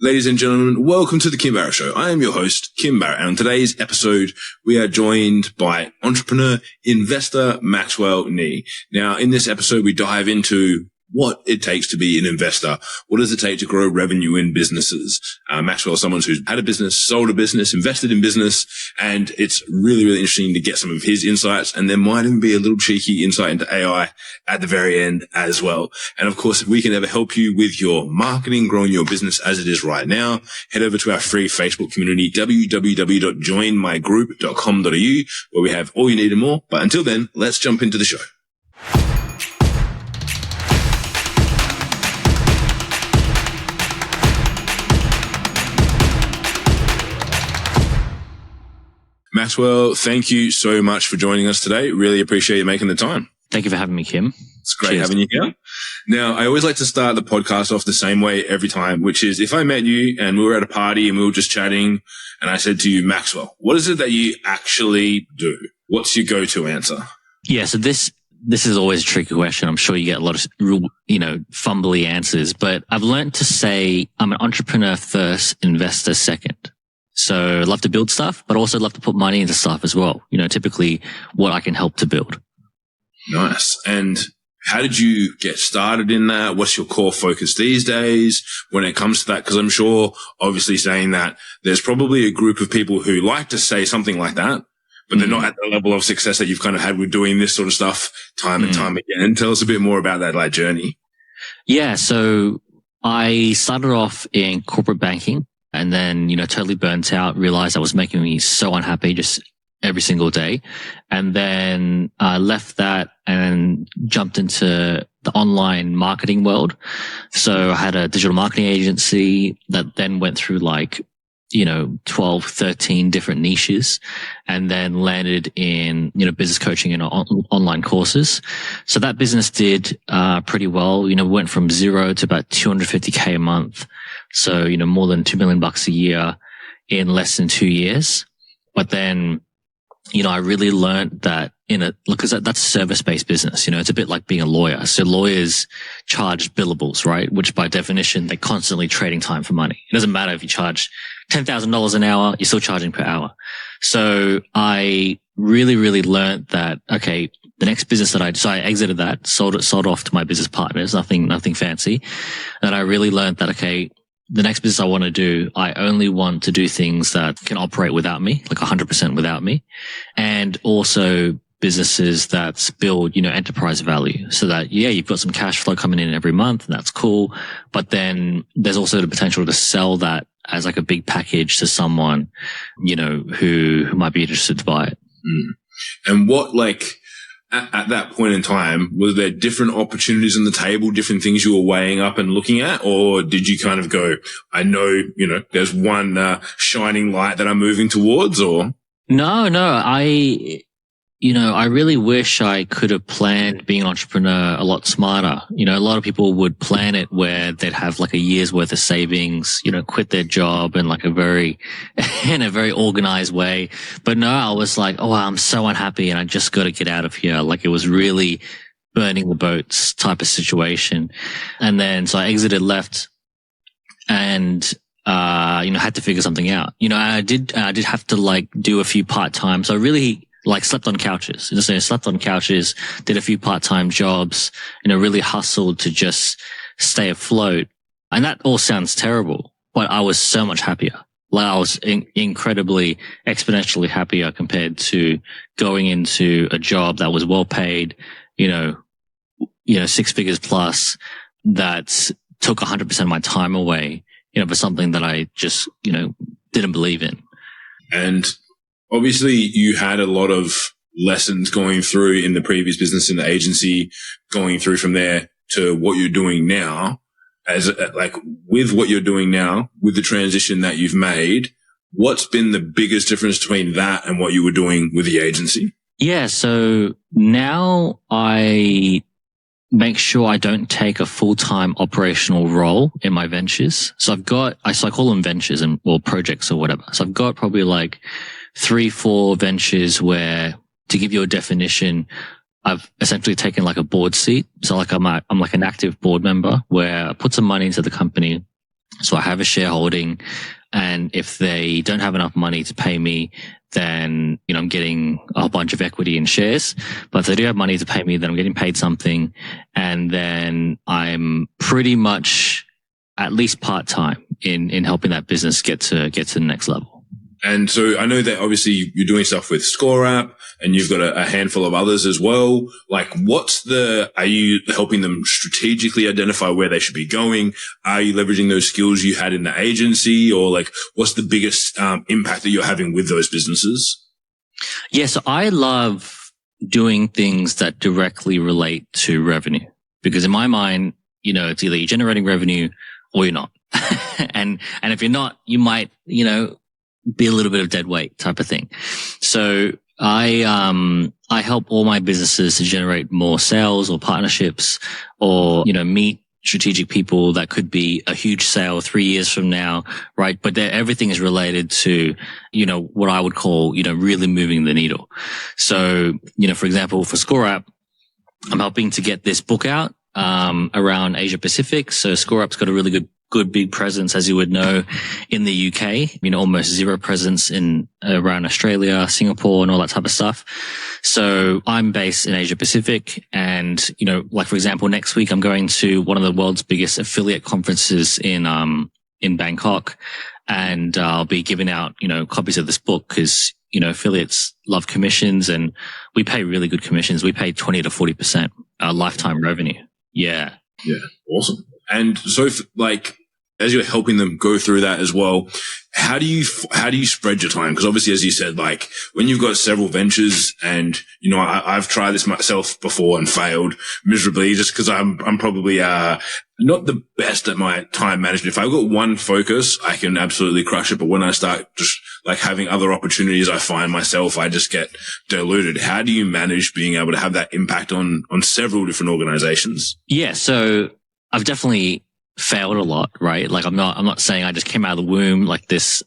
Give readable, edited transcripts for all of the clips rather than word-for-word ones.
Ladies and gentlemen, welcome to the Kim Barrett Show. I am your host, Kim Barrett, and on today's episode, we are joined by entrepreneur, investor, Maxwell Nee. Now, in this episode, we dive into what it takes to be an investor. What does it take to grow revenue in businesses? Maxwell is someone who's had a business, sold a business, invested in business, and it's really, really interesting to get some of his insights. And there might even be a little cheeky insight into AI at the very end as well. And of course, if we can ever help you with your marketing, growing your business as it is right now, head over to our free Facebook community, www.joinmygroup.com.au, where we have all you need and more. But until then, let's jump into the show. Maxwell, thank you so much for joining us today. Really appreciate you making the time. Thank you for having me, Kim. It's great having you here. Now, I always like to start the podcast off the same way every time, which is if I met you and we were at a party and we were just chatting and I said to you, Maxwell, what is it that you actually do? What's your go-to answer? Yeah, so this is always a tricky question. I'm sure you get a lot of, fumbly answers, but I've learned to say I'm an entrepreneur first, investor second. So I love to build stuff, but also love to put money into stuff as well. Typically what I can help to build. Nice. And how did you get started in that? What's your core focus these days when it comes to that? Because I'm sure, obviously saying that, there's probably a group of people who like to say something like that, but they're not at the level of success that you've kind of had with doing this sort of stuff time and time again. Tell us a bit more about that journey. Yeah. So I started off in corporate banking. And then, totally burnt out, realized that was making me so unhappy just every single day. And then I left that and jumped into the online marketing world. So I had a digital marketing agency that then went through 12, 13 different niches and then landed in, business coaching and online courses. So that business did, pretty well. We went from zero to about $250K a month. So, more than $2 million a year in less than 2 years. But then, I really learned that because that's a service-based business. It's a bit like being a lawyer. So lawyers charge billables, right? Which by definition, they're constantly trading time for money. It doesn't matter if you charge $10,000 an hour, you're still charging per hour. So I really, really learned that, okay, the next business I exited that, sold off to my business partners, nothing fancy. And I really learned that, okay, the next business I want to do, I only want to do things that can operate without me, like 100% without me. And also businesses that build, enterprise value so that, you've got some cash flow coming in every month and that's cool. But then there's also the potential to sell that as a big package to someone, who might be interested to buy it. And what, at that point in time, was there different opportunities on the table, different things you were weighing up and looking at? Or did you kind of go, I know, there's one shining light that I'm moving towards, or? No, I really wish I could have planned being an entrepreneur a lot smarter. A lot of people would plan it where they'd have a year's worth of savings, quit their job in in a very organized way. But no, I was like, oh, I'm so unhappy and I just got to get out of here. It was really burning the boats type of situation. And then, so I exited, left and, had to figure something out. I did have to do a few part-time. So I really, slept on couches. Slept on couches, did a few part-time jobs, really hustled to just stay afloat. And that all sounds terrible, but I was so much happier. I was incredibly, exponentially happier compared to going into a job that was well paid, 6 figures plus, that took 100% of my time away, for something that I just, didn't believe in. And obviously, you had a lot of lessons going through in the previous business in the agency, going through from there to what you're doing now. With what you're doing now, with the transition that you've made, what's been the biggest difference between that and what you were doing with the agency? Yeah, so now I make sure I don't take a full-time operational role in my ventures. So I call them ventures or projects or whatever. So I've got probably 3-4 ventures where, to give you a definition, I've essentially taken a board seat. So I'm an active board member where I put some money into the company So I have a shareholding, and if they don't have enough money to pay me, then, I'm getting a whole bunch of equity in shares. But if they do have money to pay me, then I'm getting paid something. And then I'm pretty much at least part-time in helping that business get to the next level. And so I know that obviously you're doing stuff with Score App and you've got a handful of others as well. Like are you helping them strategically identify where they should be going? Are you leveraging those skills you had in the agency, or like what's the biggest impact that you're having with those businesses? Yeah. So I love doing things that directly relate to revenue, because in my mind, it's either you're generating revenue or you're not. and if you're not, you might, be a little bit of dead weight type of thing. So I help all my businesses to generate more sales or partnerships, or, meet strategic people that could be a huge sale 3 years from now, right? But everything is related to, what I would call, really moving the needle. So, for example, for Score App, I'm helping to get this book out, around Asia Pacific. So Score App's got a really good big presence, as you would know, in the UK, almost zero presence around Australia, Singapore, and all that type of stuff. So I'm based in Asia Pacific, and, like, for example, next week I'm going to one of the world's biggest affiliate conferences in Bangkok, and I'll be giving out, copies of this book, because, affiliates love commissions, and we pay really good commissions. We pay 20 to 40% lifetime revenue. Yeah. Yeah. Awesome. And so, as you're helping them go through that as well, how do you spread your time? Because obviously, as you said, like when you've got several ventures, and I've tried this myself before and failed miserably, just because I'm probably not the best at my time management. If I've got one focus, I can absolutely crush it. But when I start just like having other opportunities, I find myself, I just get diluted. How do you manage being able to have that impact on several different organizations? Yeah. So I've definitely failed a lot, right? Like I'm not saying I just came out of the womb like this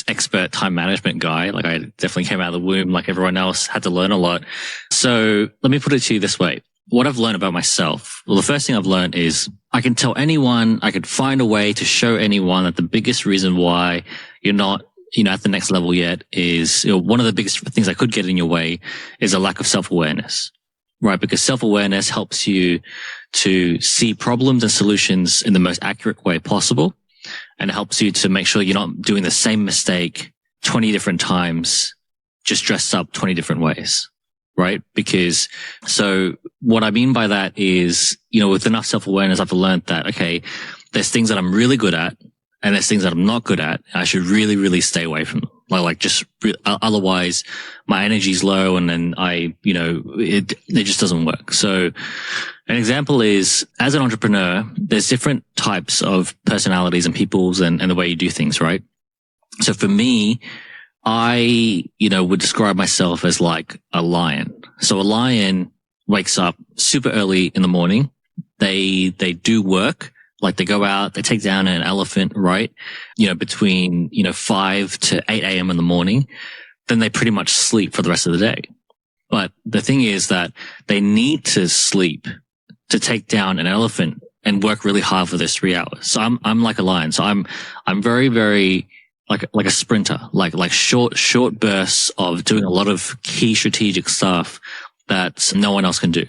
expert time management guy. Like I definitely came out of the womb like everyone else, had to learn a lot. So let me put it to you this way. What I've learned about myself. Well, the first thing I've learned is I can tell anyone, I could find a way to show anyone that the biggest reason why you're not, at the next level yet is, one of the biggest things that could get in your way is a lack of self-awareness, right? Because self-awareness helps you to see problems and solutions in the most accurate way possible, and it helps you to make sure you're not doing the same mistake 20 different times, just dressed up 20 different ways, right? Because, so what I mean by that is, with enough self-awareness, I've learned that, okay, there's things that I'm really good at, and there's things that I'm not good at. I should really, really stay away from them. Otherwise my energy's low, and then it just doesn't work. So an example is, as an entrepreneur, there's different types of personalities and peoples and the way you do things, right? So for me, I, would describe myself as like a lion. So a lion wakes up super early in the morning. They do work. Like they go out, they take down an elephant, right? Between, 5 to 8 a.m. in the morning. Then they pretty much sleep for the rest of the day. But the thing is that they need to sleep to take down an elephant and work really hard for those 3 hours. So I'm like a lion. So I'm very, very like a sprinter, like short bursts of doing a lot of key strategic stuff that no one else can do.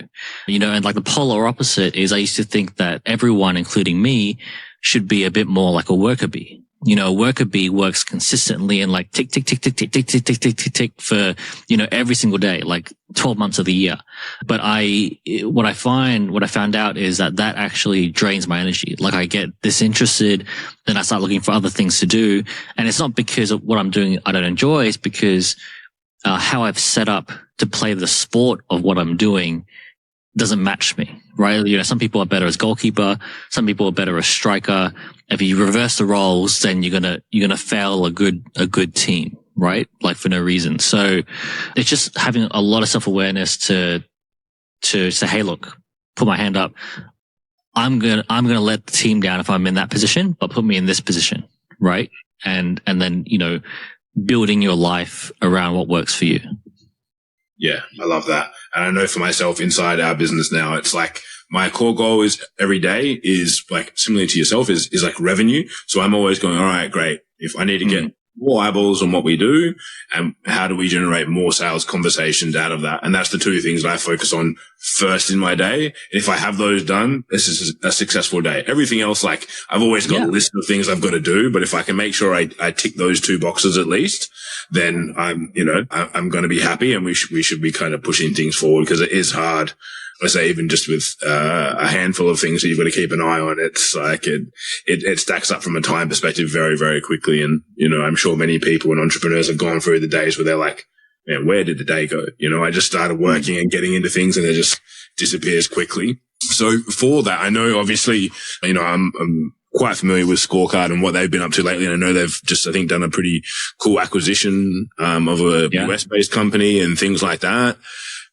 And like the polar opposite is, I used to think that everyone, including me, should be a bit more like a worker bee. A worker bee works consistently and like tick, tick, tick, tick, tick, tick, tick, tick, tick, tick, tick for, every single day, like 12 months of the year. But what I found out is that actually drains my energy. Like I get disinterested, then I start looking for other things to do. And it's not because of what I'm doing I don't enjoy, it's because how I've set up to play the sport of what I'm doing doesn't match me, right? Some people are better as goalkeeper. Some people are better as striker. If you reverse the roles, then you're gonna fail a good team, right? Like for no reason. So it's just having a lot of self-awareness to say, hey, look, put my hand up. I'm gonna let the team down if I'm in that position, but put me in this position, right? And then, building your life around what works for you. Yeah, I love that. And I know for myself inside our business now, it's like my core goal is every day is like similar to yourself is like revenue. So I'm always going, all right, great. If I need to get more eyeballs on what we do and how do we generate more sales conversations out of that? And that's the two things that I focus on first in my day. And if I have those done, this is a successful day. Everything else, like I've always got a list of things I've got to do, but if I can make sure I tick those two boxes at least, then I'm going to be happy, and we should be kind of pushing things forward, because it is hard. I say even just with a handful of things that you've got to keep an eye on, it's like it stacks up from a time perspective very, very quickly. And, I'm sure many people and entrepreneurs have gone through the days where they're like, man, where did the day go? I just started working and getting into things and it just disappears quickly. So for that, I know obviously, I'm quite familiar with Scorecard and what they've been up to lately. And I know they've just, I think, done a pretty cool acquisition of a US-based company and things like that.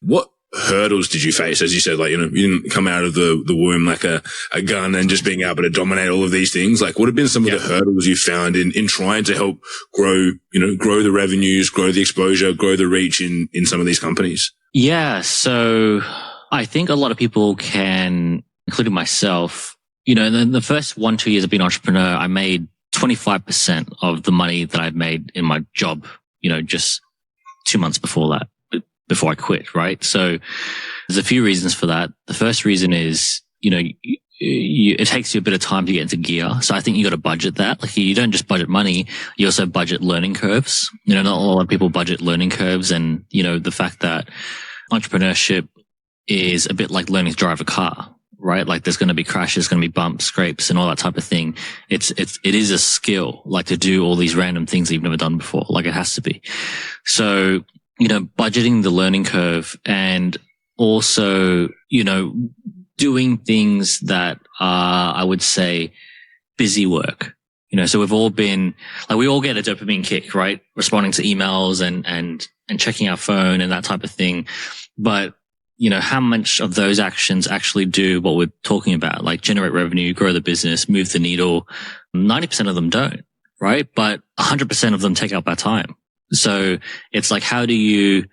What hurdles did you face? As you said, like, you didn't come out of the womb like a gun and just being able to dominate all of these things. Like, what have been some of the hurdles you found in trying to help grow the revenues, grow the exposure, grow the reach in some of these companies? Yeah. So I think a lot of people can, including myself, in the first 1-2 years of being an entrepreneur, I made 25% of the money that I'd made in my job, just 2 months before that. Before I quit, right? So there's a few reasons for that. The first reason is, it takes you a bit of time to get into gear. So I think you got to budget that. Like, you don't just budget money, you also budget learning curves. Not a lot of people budget learning curves. And, the fact that entrepreneurship is a bit like learning to drive a car, right? Like, there's going to be crashes, going to be bumps, scrapes, and all that type of thing. It is a skill, like, to do all these random things that you've never done before. Like, it has to be. So, budgeting the learning curve, and also, doing things that are, I would say, busy work. So we've all been, like, we all get a dopamine kick, right? Responding to emails and checking our phone and that type of thing. But, how much of those actions actually do what we're talking about, like generate revenue, grow the business, move the needle? 90% of them don't, right? But 100% of them take up our time. So it's like, how do you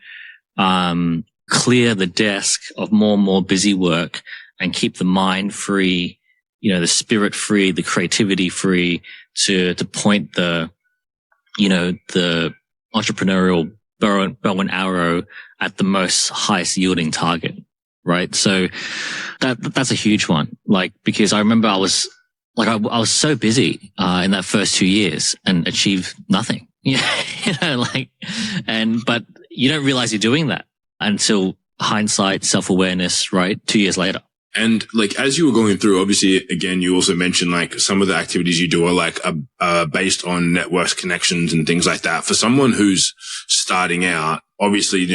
clear the desk of more and more busy work and keep the mind free, the spirit free, the creativity free to point the entrepreneurial bow and arrow at the most highest yielding target, right? So that's a huge one. Like, because I remember I was so busy in that first 2 years and achieved nothing. But you don't realize you're doing that until hindsight, self-awareness, right? 2 years later. And like, as you were going through, obviously, again, you also mentioned like some of the activities you do are like based on networks, connections and things like that. For someone who's starting out, obviously,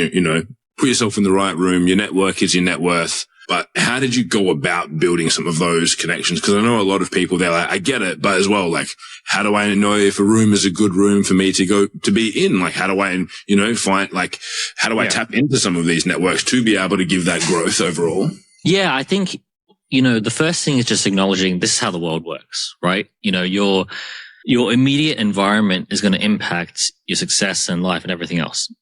put yourself in the right room. Your network is your net worth. But how did you go about building some of those connections? Because I know a lot of people, they're like, I get it, but as well, like, how do I know if a room is a good room for me to be in? Like, how do I, find, like, how do I tap into some of these networks to be able to give that growth overall? Yeah, I think, the first thing is just acknowledging this is how the world works, right? Your immediate environment is going to impact your success and life and everything else.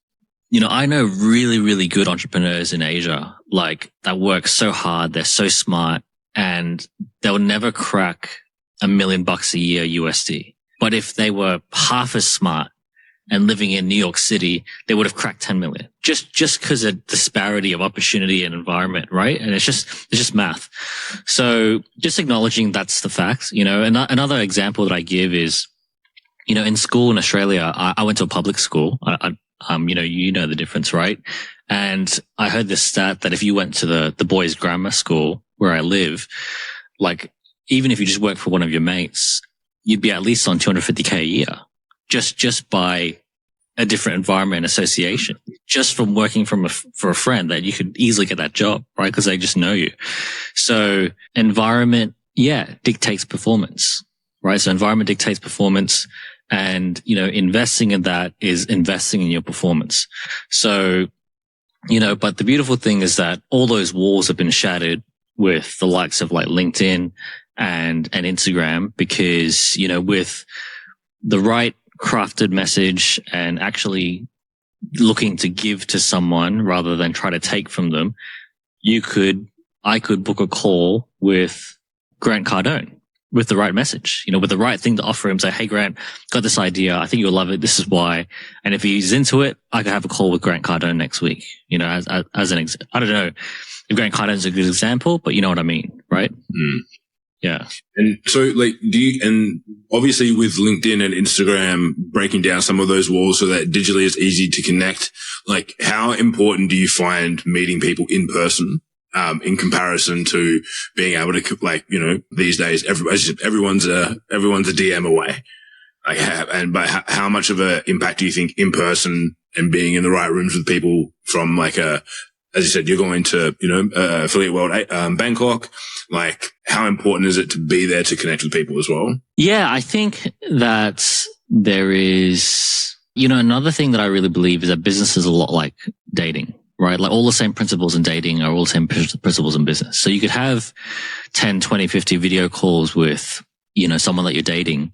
I know really, really good entrepreneurs in Asia, like, that work so hard. They're so smart, and they'll never crack $1 million a year USD. But if they were half as smart and living in New York City, they would have cracked 10 million. Just because of disparity of opportunity and environment, right? And it's just math. So just acknowledging that's the fact. Another example that I give is, in school in Australia, I went to a public school. The difference, right? And I heard this stat that if you went to the boys' grammar school where I live, like, even if you just work for one of your mates, you'd be at least on $250K a year, just by a different environment association, just from working for a friend, that you could easily get that job, right? Because they just know you. So environment, dictates performance, right? So environment dictates performance. And, investing in that is investing in your performance. So, but the beautiful thing is that all those walls have been shattered with the likes of like LinkedIn and Instagram, because, with the right crafted message and actually looking to give to someone rather than try to take from them, I could book a call with Grant Cardone with the right message, with the right thing to offer him. Say, hey, Grant, got this idea. I think you'll love it. This is why. And if he's into it, I could have a call with Grant Cardone next week, as I don't know if Grant Cardone's a good example, but you know what I mean, right? Mm. Yeah. And so and obviously with LinkedIn and Instagram breaking down some of those walls so that digitally it's easy to connect, like how important do you find meeting people in person? In comparison to being able to, these days, everyone's a DM away. But how much of an impact do you think in person and being in the right rooms with people from as you said, you're going to, Affiliate World, Bangkok, how important is it to be there to connect with people as well? Yeah, I think that there is, another thing that I really believe is that business is a lot like dating. Right? Like all the same principles in dating are all the same principles in business. So you could have 10, 20, 50 video calls with, someone that you're dating,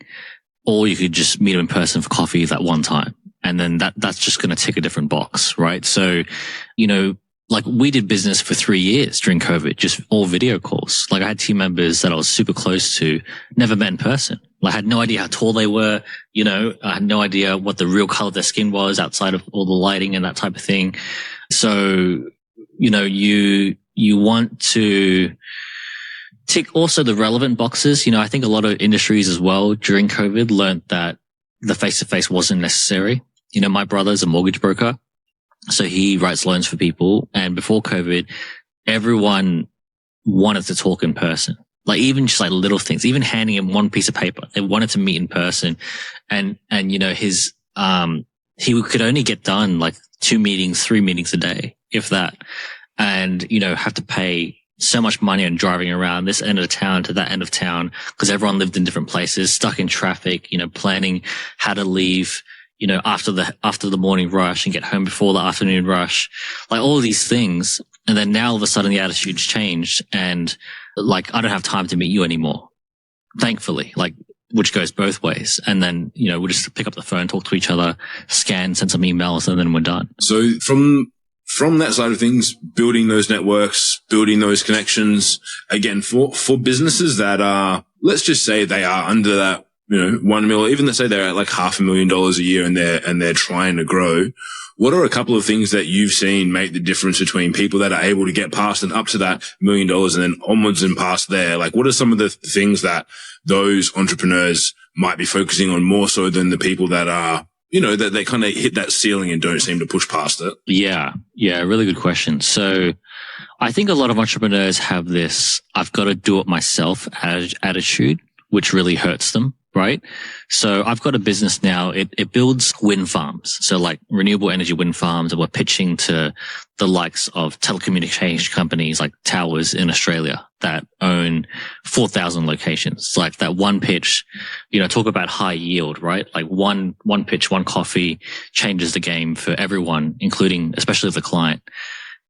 or you could just meet them in person for coffee that one time. And then that's just going to tick a different box, right? So, we did business for 3 years during COVID, just all video calls. I had team members that I was super close to, never met in person. I had no idea how tall they were. I had no idea what the real color of their skin was outside of all the lighting and that type of thing. So, you want to tick also the relevant boxes. I think a lot of industries as well during COVID learned that the face-to-face wasn't necessary. My brother's a mortgage broker, so he writes loans for people. And before COVID, everyone wanted to talk in person. Even just little things, even handing him one piece of paper, they wanted to meet in person. And he could only get done 2 meetings, 3 meetings a day, if that. And, have to pay so much money on driving around this end of town to that end of town because everyone lived in different places, stuck in traffic, planning how to leave, after the morning rush and get home before the afternoon rush, all these things. And then now all of a sudden the attitude's changed and I don't have time to meet you anymore. Thankfully, which goes both ways. And then, we'll just pick up the phone, talk to each other, scan, send some emails, and then we're done. So from that side of things, building those networks, building those connections, again, for businesses that are, let's just say they are under that, 1 million, even let's say they're at $500,000 a year and they're trying to grow. What are a couple of things that you've seen make the difference between people that are able to get past and up to that $1 million and then onwards and past there? What are some of the things that those entrepreneurs might be focusing on more so than the people that are, that they kind of hit that ceiling and don't seem to push past it? Yeah. Really good question. So I think a lot of entrepreneurs have this, I've got to do it myself attitude, which really hurts them. Right. So I've got a business now. It builds wind farms. So renewable energy wind farms, and we're pitching to the likes of telecommunication companies like towers in Australia that own 4,000 locations. That one pitch, talk about high yield, right? One pitch, one coffee changes the game for everyone, including especially the client.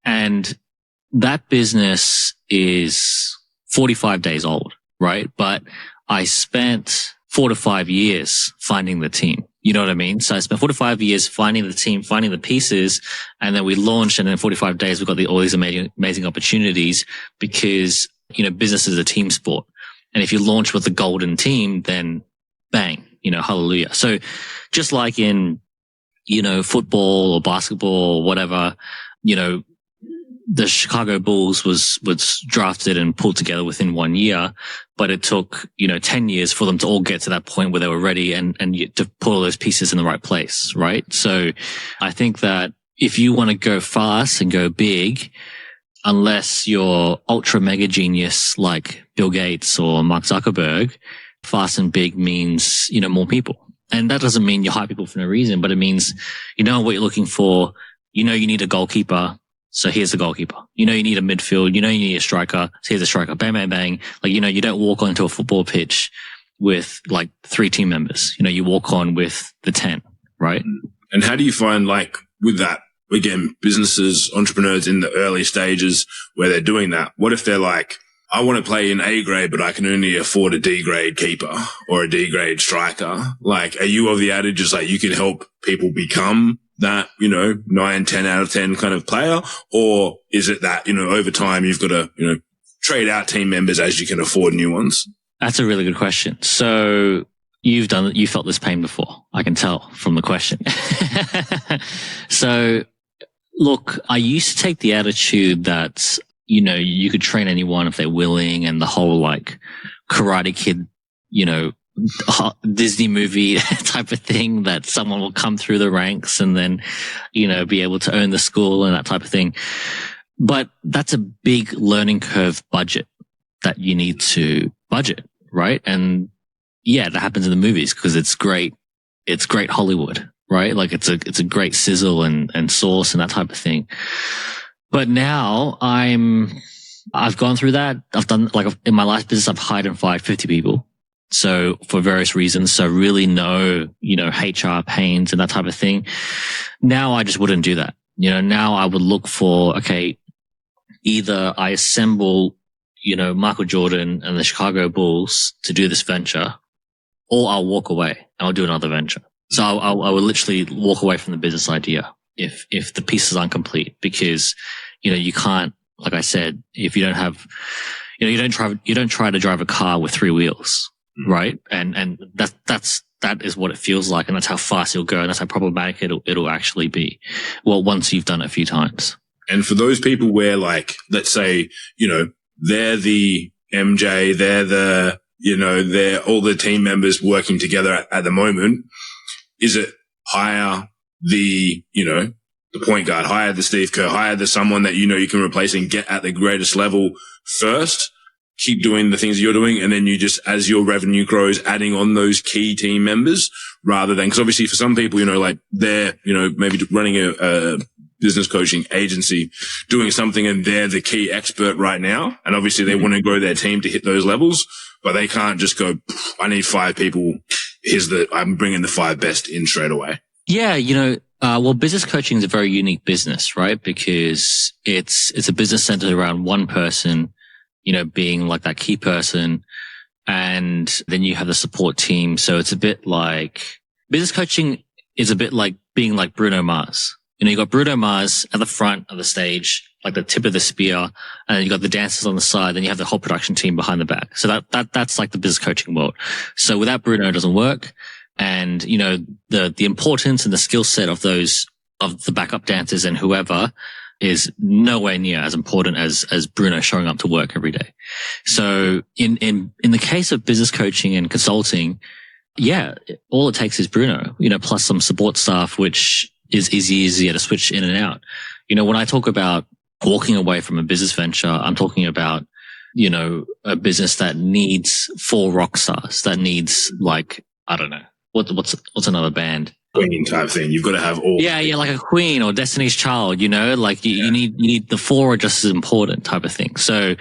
And that business is 45 days old, right? But I spent 4 to 5 years finding the team. You know what I mean? So I spent 4 to 5 years finding the team, finding the pieces, and then we launched, and in 45 days, we got all these amazing opportunities because, business is a team sport. And if you launch with the golden team, then bang, hallelujah. So just like in, football or basketball or whatever, the Chicago Bulls was drafted and pulled together within 1 year, but it took, 10 years for them to all get to that point where they were ready and to put all those pieces in the right place, right? So I think that if you want to go fast and go big, unless you're ultra mega genius like Bill Gates or Mark Zuckerberg, fast and big means, more people. And that doesn't mean you hire people for no reason, but it means you know what you're looking for. You need a goalkeeper. So here's the goalkeeper. You need a midfield. You need a striker. So here's a striker. Bang, bang, bang. You don't walk onto a football pitch with 3 team members. You walk on with the 10, right? And how do you find with that, again, businesses, entrepreneurs in the early stages where they're doing that? What if they're I want to play in A grade, but I can only afford a D grade keeper or a D grade striker? Are you of the adage is you can help people become that, 9, 10 out of 10 kind of player? Or is it that, over time you've got to, trade out team members as you can afford new ones? That's a really good question. So you felt this pain before. I can tell from the question. So look, I used to take the attitude that, you could train anyone if they're willing, and the whole like Karate Kid, Disney movie type of thing, that someone will come through the ranks and then, be able to own the school and that type of thing. But that's a big learning curve budget that you need to budget, right? And yeah, that happens in the movies because it's great Hollywood, right? Like it's a great sizzle and sauce and that type of thing. But now I've gone through that. I've done, like, in my last business, I've hired and fired 50 people. So for various reasons. So really know, HR pains and that type of thing. Now I just wouldn't do that. Now I would look for, okay, either I assemble, Michael Jordan and the Chicago Bulls to do this venture, or I'll walk away and I'll do another venture. So I will literally walk away from the business idea if the pieces aren't complete, because, you can't, like I said, if you don't have, you don't try to drive a car with 3 wheels, right? And that is what it feels like. And that's how fast it'll go. And that's how problematic it'll actually be. Well, once you've done it a few times. And for those people where, like, let's say, they're the MJ, they're all the team members working together at the moment, is it hire the point guard, hire the Steve Kerr, hire the someone that you can replace and get at the greatest level first, keep doing the things you're doing, and then you just, as your revenue grows, adding on those key team members, rather than, because obviously for some people, like they're, maybe running a business coaching agency, doing something, and they're the key expert right now. And obviously they want to grow their team to hit those levels, but they can't just go, I need 5 people. I'm bringing the 5 best in straight away. Yeah. Well, business coaching is a very unique business, right? Because it's a business centered around one person, being like that key person. And then you have the support team. So it's a bit like, business coaching is a bit like being like Bruno Mars. You got Bruno Mars at the front of the stage, like the tip of the spear, and then you got the dancers on the side, then you have the whole production team behind the back. So that's like the business coaching world. So without Bruno, it doesn't work. And, the importance and the skill set of the backup dancers and whoever is nowhere near as important as Bruno showing up to work every day. So in the case of business coaching and consulting, yeah, all it takes is Bruno, plus some support staff, which is easier to switch in and out. When I talk about walking away from a business venture, I'm talking about, a business that needs 4 rock stars, that needs, like, I don't know. What's another band? Queen type thing. You've got to have all. Yeah, like a Queen or Destiny's Child, like you need the 4 are just as important type of thing. So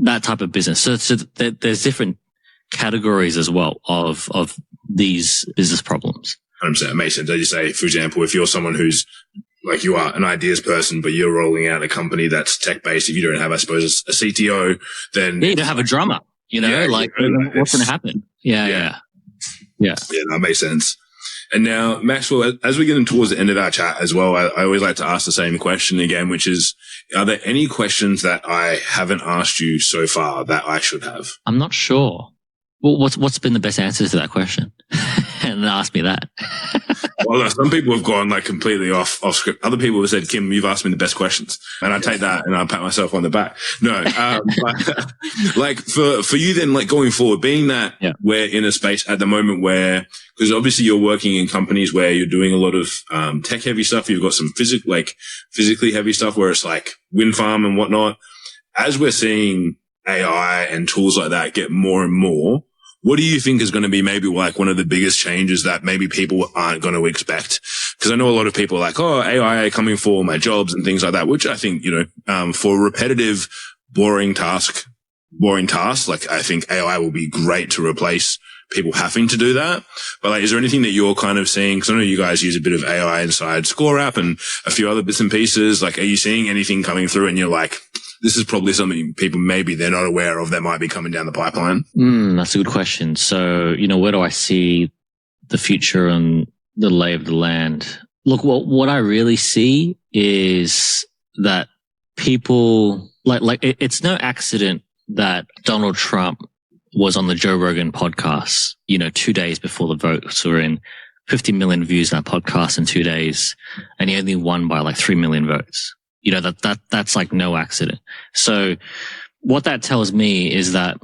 that type of business. So there's different categories as well of these business problems. 100%. It makes sense. As you say, for example, if you're someone who's, like, you are an ideas person, but you're rolling out a company that's tech based, if you don't have, I suppose, a CTO, then you don't have a drummer. What's going to happen? Yeah. Yeah, that makes sense. And now, Maxwell, as we're getting towards the end of our chat as well, I always like to ask the same question again, which is, are there any questions that I haven't asked you so far that I should have? I'm not sure. Well, what's been the best answer to that question? And ask me that. Well, some people have gone like completely off script. Other people have said, Kim, you've asked me the best questions. And I take that and I pat myself on the back. No, but, like for you then, like going forward, being that we're in a space at the moment where, because obviously you're working in companies where you're doing a lot of tech heavy stuff. You've got some physically heavy stuff where it's like wind farm and whatnot. As we're seeing AI and tools like that get more and more, what do you think is going to be maybe like one of the biggest changes that maybe people aren't going to expect? Because I know a lot of people are like, oh, AI coming for my jobs and things like that, which I think, for repetitive, boring tasks, like I think AI will be great to replace people having to do that. But like, is there anything that you're kind of seeing? Because I know you guys use a bit of AI inside Score App and a few other bits and pieces. Like, are you seeing anything coming through and you're like, this is probably something people maybe they're not aware of that might be coming down the pipeline? That's a good question. So, where do I see the future and the lay of the land? Look, what I really see is that people it's no accident that Donald Trump was on the Joe Rogan podcast, 2 days before the votes were in. 50 million views on that podcast in 2 days, and he only won by like 3 million votes. That's like no accident. So what that tells me is that,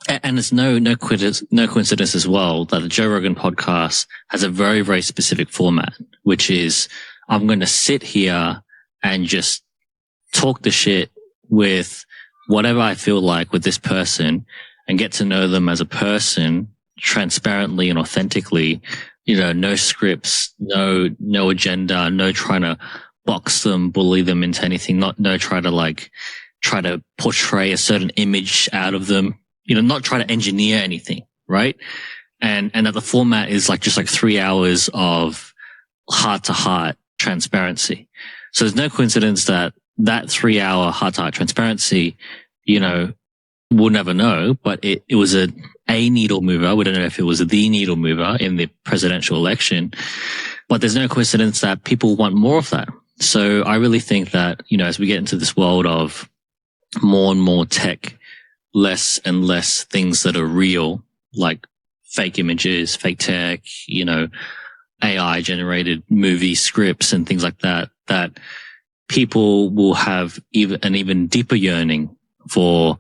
and it's no coincidence as well, that the Joe Rogan podcast has a very, very specific format, which is I'm going to sit here and just talk the shit with whatever I feel like with this person and get to know them as a person transparently and authentically. No scripts, no agenda, no trying to box them, bully them into anything, no try to portray a certain image out of them, not try to engineer anything, right? And that the format is just 3 hours of heart to heart transparency. So there's no coincidence that 3 hour heart to heart transparency, we'll never know, but it was a needle mover. We don't know if it was the needle mover in the presidential election, but there's no coincidence that people want more of that. So I really think that, as we get into this world of more and more tech, less and less things that are real, like fake images, fake tech, AI generated movie scripts and things like that, that people will have an even deeper yearning for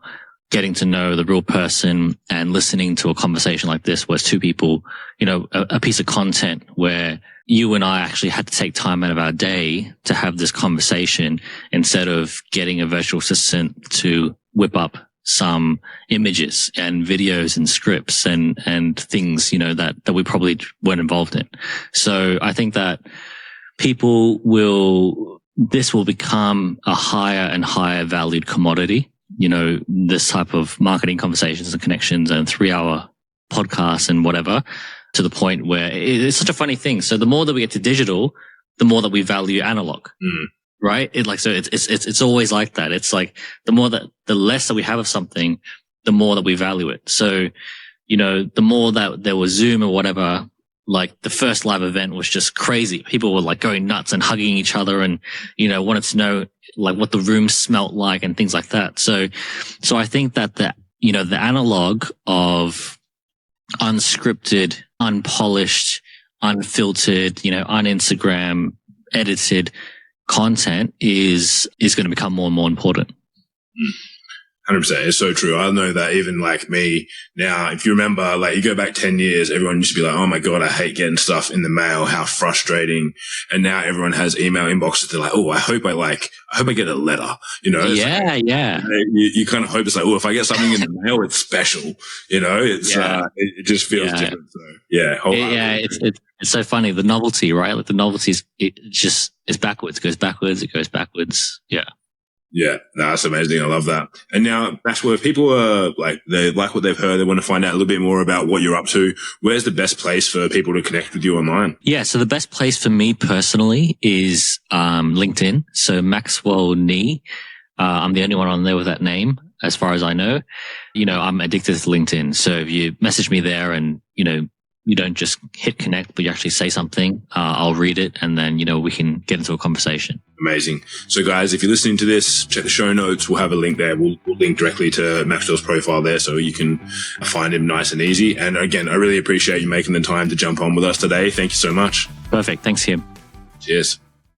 getting to know the real person and listening to a conversation like this where it's two people, a piece of content where you and I actually had to take time out of our day to have this conversation instead of getting a virtual assistant to whip up some images and videos and scripts and things, that we probably weren't involved in. So I think that this will become a higher and higher valued commodity. This type of marketing conversations and connections and 3 hour podcasts and whatever, to the point where it's such a funny thing. So the more that we get to digital, the more that we value analog, right? It's always like that. It's like the less that we have of something, the more that we value it. So, the more that there was Zoom or whatever, like the first live event was just crazy. People were going nuts and hugging each other and, wanted to know what the room smelt like and things like that. So I think that the analog of unscripted, unpolished, unfiltered, un-Instagram edited content is going to become more and more important. 100%. It's so true. I know that even me now, if you remember, you go back 10 years, everyone used to be like, oh my God, I hate getting stuff in the mail. How frustrating. And now everyone has email inboxes. They're like, oh, I hope I get a letter, Yeah. You kind of hope it's if I get something in the mail, it's special, it just feels different. So yeah. It's so funny. The novelty, right? The novelty it's backwards, it goes backwards. Yeah. Yeah, no, that's amazing. I love that. And now, Maxwell, if people are they like what they've heard, they want to find out a little bit more about what you're up to, where's the best place for people to connect with you online? Yeah, so the best place for me personally is LinkedIn. So Maxwell Nee. I'm the only one on there with that name, as far as I know. I'm addicted to LinkedIn. So if you message me there and, you don't just hit connect, but you actually say something, I'll read it, and then, we can get into a conversation. Amazing. So guys, if you're listening to this, check the show notes. We'll have a link there. We'll link directly to Maxwell's profile there so you can find him nice and easy. And again, I really appreciate you making the time to jump on with us today. Thank you so much. Perfect. Thanks, Kim. Cheers.